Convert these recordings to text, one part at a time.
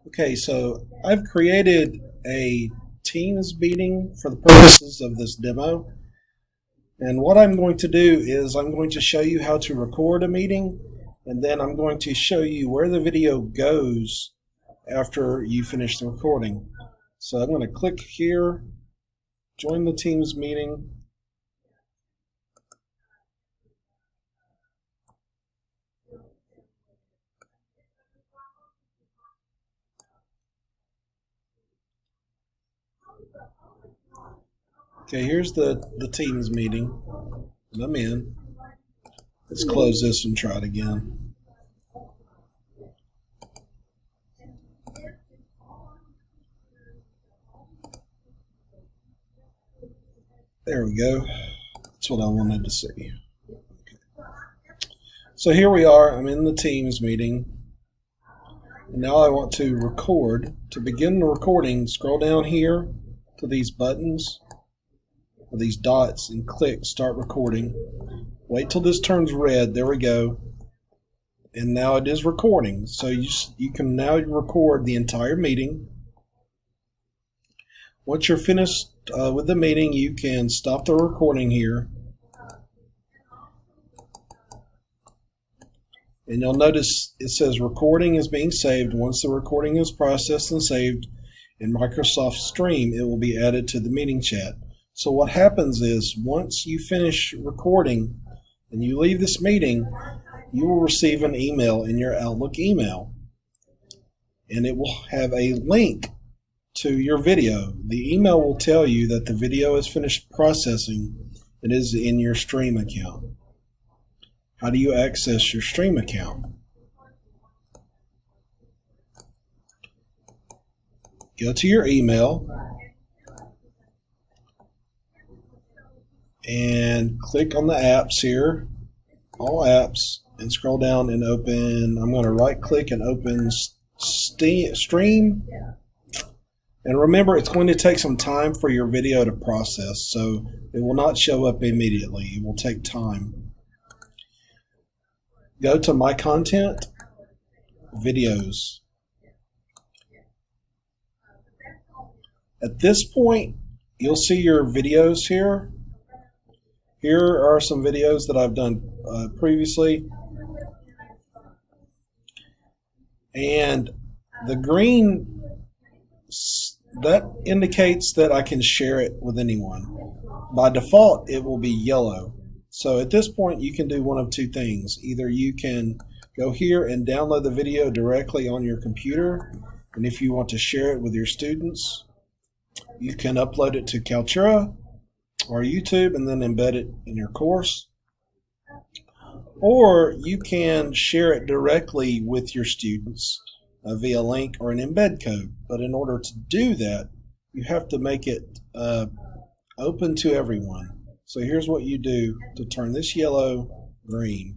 Okay, so I've created a Teams meeting for the purposes of this demo. And what I'm going to do is I'm going to show you how to record a meeting, and then I'm going to show you where the video goes after you finish the recording. So I'm going to click here, join the Teams meeting. Okay, here's the Teams meeting. And I'm in. Let's close this and try it again. There we go. That's what I wanted to see. Okay. So here we are. I'm in the Teams meeting. And now I want to record. To begin the recording, scroll down here to these buttons, or these dots, and click Start Recording. Wait till this turns red. There we go. And now it is recording. So you can now record the entire meeting. Once you're finished with the meeting, you can stop the recording here. And you'll notice it says recording is being saved. Once the recording is processed and saved in Microsoft Stream, it will be added to the meeting chat. So what happens is once you finish recording and you leave this meeting, you will receive an email in your Outlook email. And it will have a link to your video. The email will tell you that the video is finished processing and is in your Stream account. How do you access your Stream account? Go to your email and click on the apps here, all apps, and scroll down and open. I'm going to right click and open Stream. And remember, it's going to take some time for your video to process, so it will not show up immediately. It will take time. Go to My Content, Videos. At this point, you'll see your videos here. Here are some videos that I've done previously. And the green, that indicates that I can share it with anyone. By default, it will be yellow. So at this point, you can do one of two things. Either you can go here and download the video directly on your computer, and if you want to share it with your students, you can upload it to Kaltura or YouTube and then embed it in your course. Or you can share it directly with your students via link or an embed code. But in order to do that, you have to make it open to everyone. So here's what you do to turn this yellow green.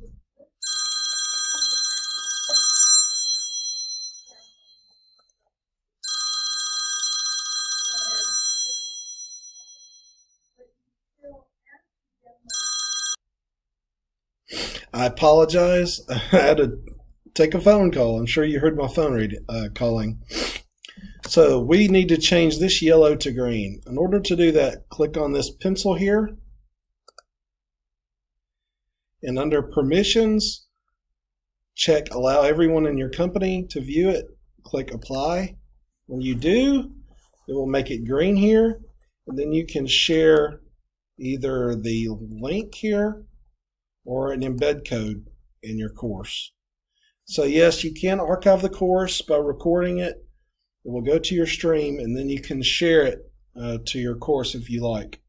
I apologize. I had to take a phone call. I'm sure you heard my phone calling. So we need to change this yellow to green. In order to do that, click on this pencil here. And under Permissions, check Allow Everyone in your company to view it. Click Apply. When you do, it will make it green here. And then you can share either the link here or an embed code in your course. So yes, you can archive the course by recording it. It will go to your stream, and then you can share it to your course if you like.